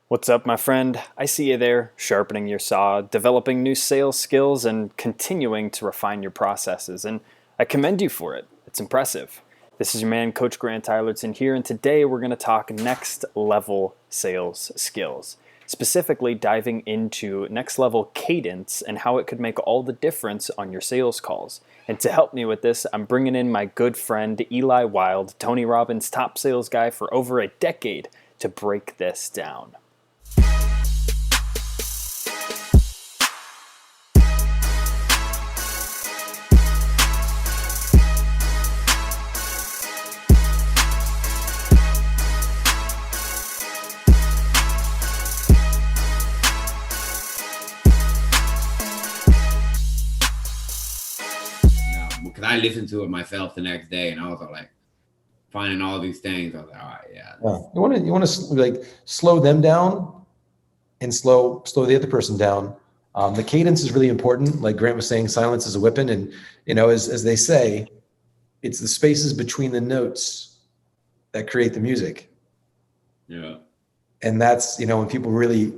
What's up, my friend? I see you there, sharpening your saw, developing new sales skills, and continuing to refine your processes. And I commend you for it. It's impressive. This is your man, Coach Grant Eilertson here, and today we're going to talk next level sales skills, specifically diving into next level cadence and how it could make all the difference on your sales calls. And to help me with this, I'm bringing in my good friend, Eli Wilde, Tony Robbins' top sales guy for over a decade, to break this down. Because I listened to it myself the next day, and I was like finding all these things. I was like, all right, yeah. You want to like slow them down and slow the other person down. The cadence is really important. Like Grant was saying, silence is a weapon, and as they say, it's the spaces between the notes that create the music. Yeah. And that's when people really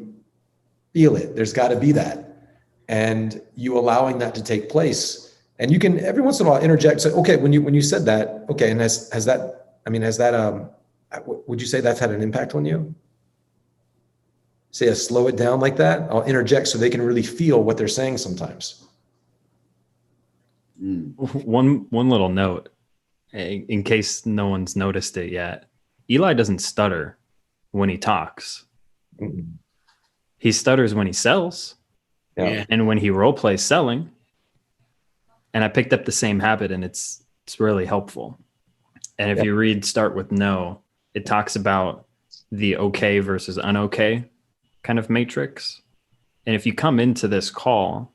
feel it. There's got to be that, and you allowing that to take place. And you can every once in a while interject. So, okay, when you said that, okay, and would you say that's had an impact on you? Say, slow it down like that. I'll interject so they can really feel what they're saying sometimes. One little note, in case no one's noticed it yet. Eli doesn't stutter when he talks. Mm-hmm. He stutters when he sells, and when he role plays selling. And I picked up the same habit, and it's really helpful. And if you read Start With No, it talks about the okay versus unokay kind of matrix. And if you come into this call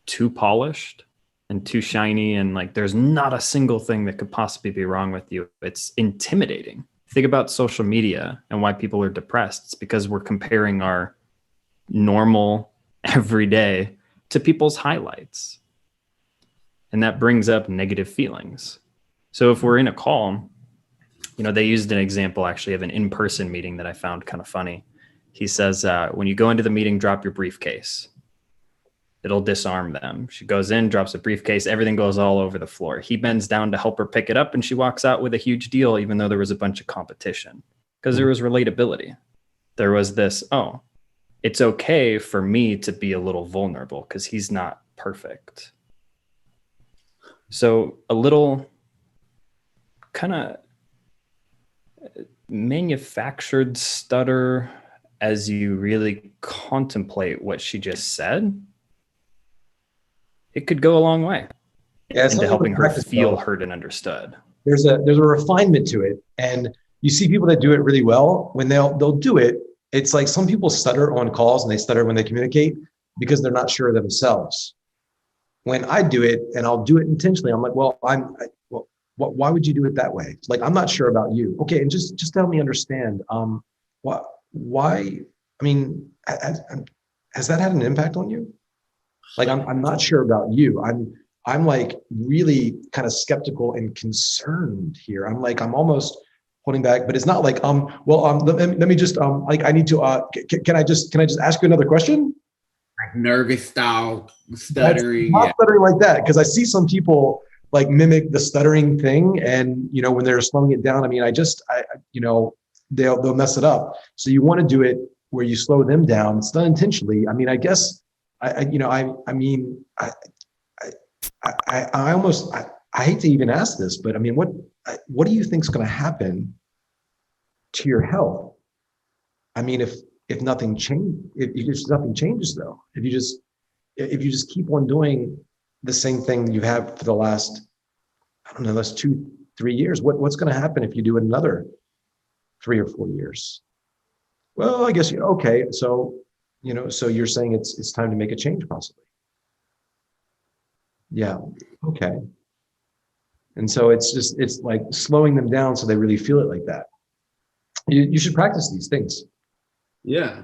too polished and too shiny, and like there's not a single thing that could possibly be wrong with you, it's intimidating. Think about social media and why people are depressed. It's because we're comparing our normal everyday to people's highlights. And that brings up negative feelings. So if we're in a call, they used an example actually of an in-person meeting that I found kind of funny. He says, when you go into the meeting, drop your briefcase. It'll disarm them. She goes in, drops a briefcase, everything goes all over the floor. He bends down to help her pick it up, and she walks out with a huge deal, even though there was a bunch of competition. Because there was relatability. There was this, it's okay for me to be a little vulnerable because he's not perfect. So a little kind of manufactured stutter as you really contemplate what she just said, it could go a long way into helping her feel heard and understood. There's a refinement to it. And you see people that do it really well. When they'll do it, it's like some people stutter on calls and they stutter when they communicate because they're not sure of themselves. When I do it, and I'll do it intentionally, I'm like, why would you do it that way? It's like, I'm not sure about you. Okay, and just help me understand. Why? I mean, has that had an impact on you? Like, I'm not sure about you. I'm like really kind of skeptical and concerned here. I'm almost holding back, but it's not like let me just like I need to can I just ask you another question? Like nervous style stuttering. Not stuttering like that, because I see some people like mimic the stuttering thing, and when they're slowing it down, they'll mess it up. So you want to do it where you slow them down. It's done intentionally. I mean, I guess I hate to even ask this, but I mean, what do you think is going to happen to your health? I mean, if nothing changes though, if you just keep on doing the same thing you have for the last 2-3 years, what's going to happen if you do it another 3 or 4 years? Well, I guess okay. So so you're saying it's time to make a change, possibly. Yeah. Okay. And so it's like slowing them down so they really feel it like that. You should practice these things. Yeah.